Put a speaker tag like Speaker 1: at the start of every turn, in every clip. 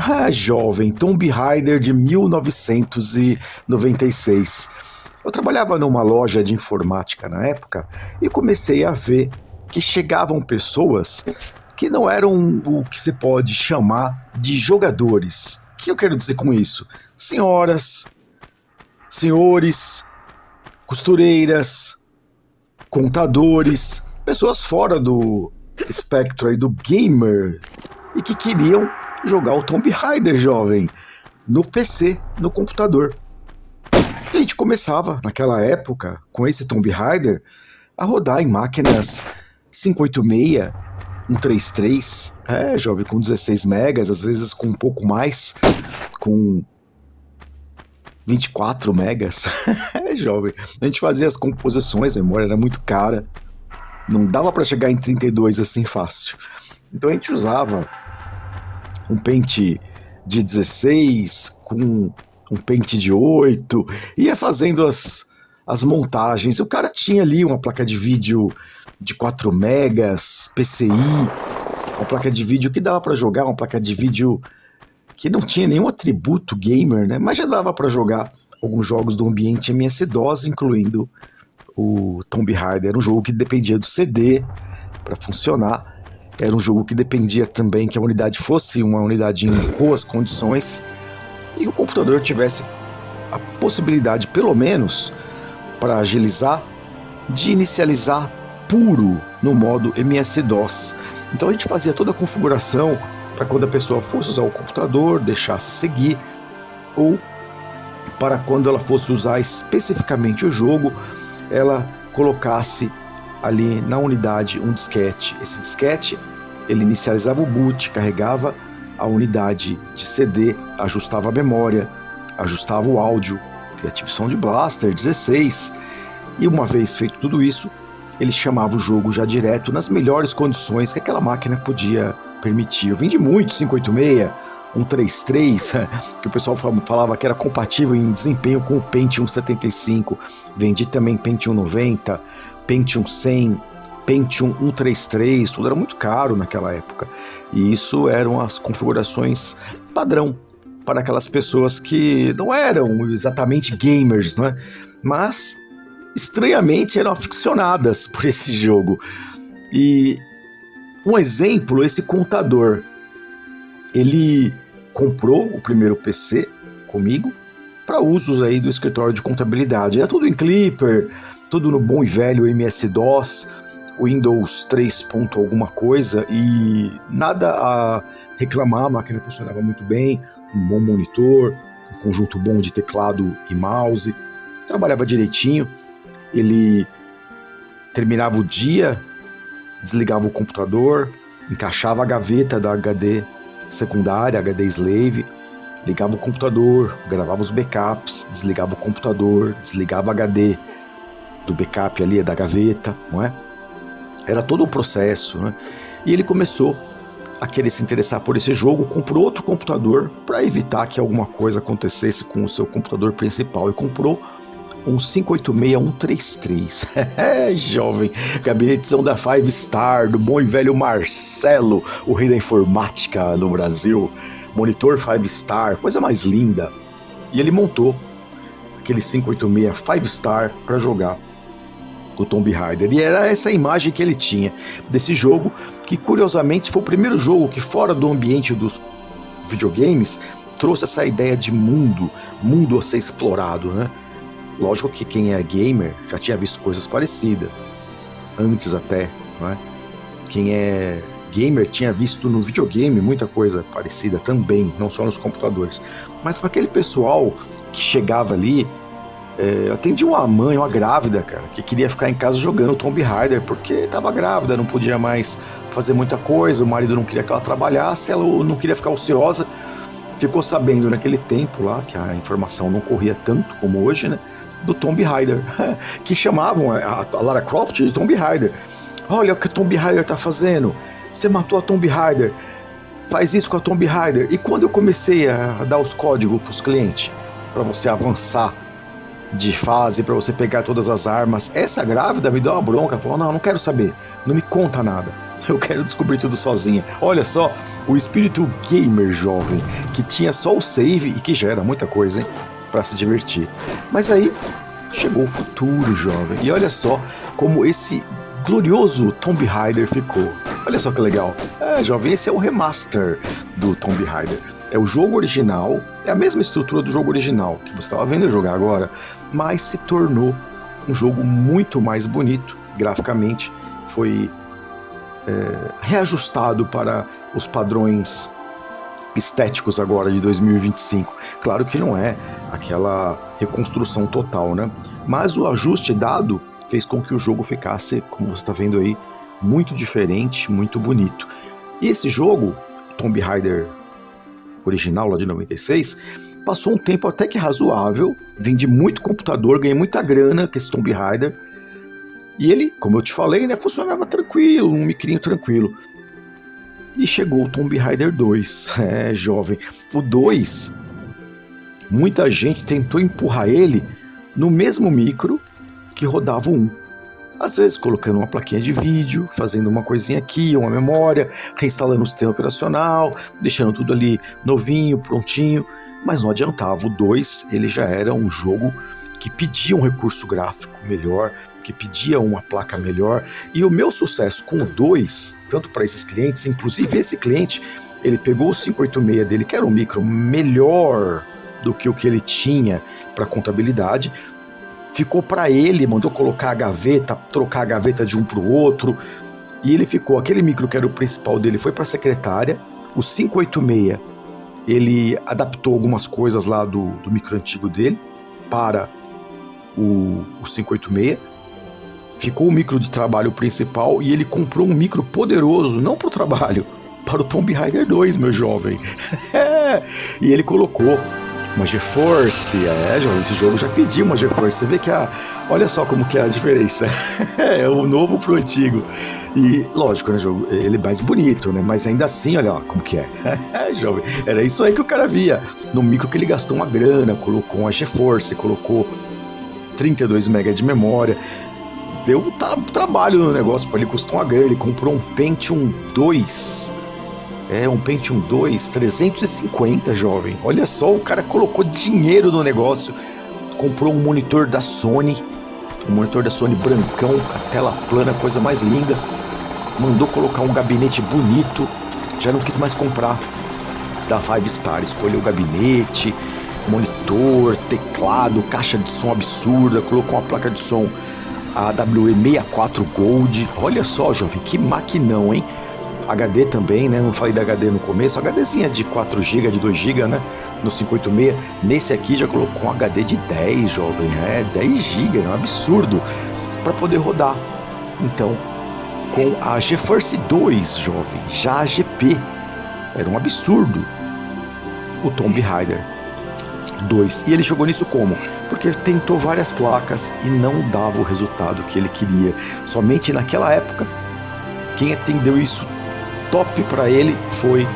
Speaker 1: Ah, jovem, Tomb Raider de 1996. Eu trabalhava numa loja de informática na época e comecei a ver que chegavam pessoas que não eram o que se pode chamar de jogadores. O que eu quero dizer com isso? Senhoras, senhores, costureiras, contadores, pessoas fora do espectro aí do gamer e que queriam jogar o Tomb Raider, jovem, no PC, no computador. E a gente começava, naquela época, com esse Tomb Raider, a rodar em máquinas 586, 133, jovem, com 16 megas, às vezes com um pouco mais, com 24 megas. Jovem, a gente fazia as composições, a memória era muito cara, não dava para chegar em 32 assim fácil. Então a gente usava um pente de 16 com um pente de 8, ia fazendo as montagens. O cara tinha ali uma placa de vídeo de 4 megas, PCI, uma placa de vídeo que dava para jogar, uma placa de vídeo que não tinha nenhum atributo gamer, né? Mas já dava para jogar alguns jogos do ambiente MS-DOS, incluindo o Tomb Raider. Era um jogo que dependia do CD para funcionar. Era um jogo que dependia também que a unidade fosse uma unidade em boas condições e que o computador tivesse a possibilidade, pelo menos, para agilizar, de inicializar puro no modo MS-DOS. Então a gente fazia toda a configuração para quando a pessoa fosse usar o computador, deixasse seguir, ou para quando ela fosse usar especificamente o jogo, ela colocasse ali na unidade um disquete. Esse disquete, ele inicializava o boot, carregava a unidade de CD, ajustava a memória, ajustava o áudio, Creative Sound Blaster 16, e uma vez feito tudo isso, ele chamava o jogo já direto nas melhores condições que aquela máquina podia permitir. Eu vendi muito 586, 133, que o pessoal falava que era compatível em desempenho com o Pentium 75. Vendi também Pentium 90, Pentium 100, Pentium 133, tudo era muito caro naquela época. E isso eram as configurações padrão para aquelas pessoas que não eram exatamente gamers, né? Mas estranhamente eram aficionadas por esse jogo. E um exemplo, esse contador, ele comprou o primeiro PC comigo para usos aí do escritório de contabilidade. Era tudo em Clipper, tudo no bom e velho MS-DOS, Windows 3. Alguma coisa, e nada a reclamar. A máquina funcionava muito bem, um bom monitor, um conjunto bom de teclado e mouse, trabalhava direitinho. Ele terminava o dia, desligava o computador, encaixava a gaveta da HD secundária, HD Slave, ligava o computador, gravava os backups, desligava o computador, desligava o HD do backup ali, da gaveta, não é? Era todo um processo, né? E ele começou a querer se interessar por esse jogo, comprou outro computador para evitar que alguma coisa acontecesse com o seu computador principal, e comprou um 586-133. Jovem, gabinetezão da Five Star, do bom e velho Marcelo, o rei da informática no Brasil. Monitor Five Star, coisa mais linda. E ele montou aquele 586 Five Star para jogar o Tomb Raider. E era essa imagem que ele tinha desse jogo, que curiosamente foi o primeiro jogo que, fora do ambiente dos videogames, trouxe essa ideia de mundo a ser explorado, né? Lógico que quem é gamer já tinha visto coisas parecidas, antes até, né? Quem é gamer tinha visto no videogame muita coisa parecida também, não só nos computadores. Mas para aquele pessoal que chegava ali, eu atendi uma mãe, uma grávida, cara, que queria ficar em casa jogando Tomb Raider porque estava grávida, não podia mais fazer muita coisa, o marido não queria que ela trabalhasse, ela não queria ficar ociosa. Ficou sabendo naquele tempo lá, que a informação não corria tanto como hoje, né? Do Tomb Raider, que chamavam a Lara Croft de Tomb Raider. Olha o que a Tomb Raider tá fazendo, você matou a Tomb Raider, faz isso com a Tomb Raider. E quando eu comecei a dar os códigos pros clientes, para você avançar de fase, para você pegar todas as armas, essa grávida me deu uma bronca, falou, não quero saber, não me conta nada, Eu quero descobrir tudo sozinha. Olha só, o espírito gamer jovem, que tinha só o save e que já era muita coisa, hein? Pra se divertir. Mas aí chegou o futuro, jovem. E olha só como esse glorioso Tomb Raider ficou. Olha só que legal. Jovem, esse é o remaster do Tomb Raider. É o jogo original, é a mesma estrutura do jogo original que você estava vendo eu jogar agora, mas se tornou um jogo muito mais bonito graficamente. Foi reajustado para os padrões estéticos agora de 2025. Claro que não é aquela reconstrução total, né? Mas o ajuste dado fez com que o jogo ficasse, como você está vendo aí, muito diferente, muito bonito. E esse jogo, Tomb Raider original lá de 96, passou um tempo até que razoável, vendi muito computador, ganhei muita grana com esse Tomb Raider. E ele, como eu te falei, né, funcionava tranquilo, um micrinho tranquilo. E chegou o Tomb Raider 2. Jovem. O 2, muita gente tentou empurrar ele no mesmo micro que rodava o 1. Às vezes colocando uma plaquinha de vídeo, fazendo uma coisinha aqui, uma memória, reinstalando o sistema operacional, deixando tudo ali novinho, prontinho. Mas não adiantava, o 2 ele já era um jogo que pedia um recurso gráfico melhor, que pedia uma placa melhor. E o meu sucesso com o 2, tanto para esses clientes, inclusive esse cliente, ele pegou o 586 dele, que era um micro melhor do que o que ele tinha para contabilidade, ficou para ele, mandou colocar a gaveta, trocar a gaveta de um para o outro, e ele ficou, aquele micro que era o principal dele foi para a secretária, o 586 ele adaptou algumas coisas lá do micro antigo dele para o 586, ficou o micro de trabalho principal e ele comprou um micro poderoso, não para o trabalho, para o Tomb Raider 2, meu jovem. E ele colocou uma GeForce, jovem, esse jogo já pediu uma GeForce, você vê que olha só como que é a diferença, é o novo pro antigo, e lógico, né, jogo, ele é mais bonito, né, mas ainda assim, olha lá como que é, jovem, era isso aí que o cara via, no micro que ele gastou uma grana, colocou uma GeForce, colocou 32 MB de memória, deu trabalho no negócio, para ele custou uma grana, ele comprou um Pentium 2, um Pentium 2, 350, jovem. Olha só, o cara colocou dinheiro no negócio. Comprou um monitor da Sony. Um monitor da Sony brancão, com a tela plana, coisa mais linda. Mandou colocar um gabinete bonito. Já não quis mais comprar da Five Star. Escolheu o gabinete, monitor, teclado, caixa de som absurda. Colocou uma placa de som AWE64 Gold. Olha só, jovem, que maquinão, hein? HD também, né? Não falei da HD no começo. HDzinha de 4GB, de 2GB, né? No 586. Nesse aqui já colocou um HD de 10, jovem. 10GB, é um absurdo. Para poder rodar. Então, com a GeForce 2, jovem. Já a GP. Era um absurdo. O Tomb Raider 2. E ele chegou nisso como? Porque tentou várias placas e não dava o resultado que ele queria. Somente naquela época, quem atendeu isso top para ele foi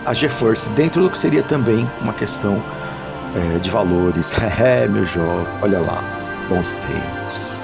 Speaker 1: a GeForce, dentro do que seria também uma questão de valores. Meu jovem, olha lá, bons tempos.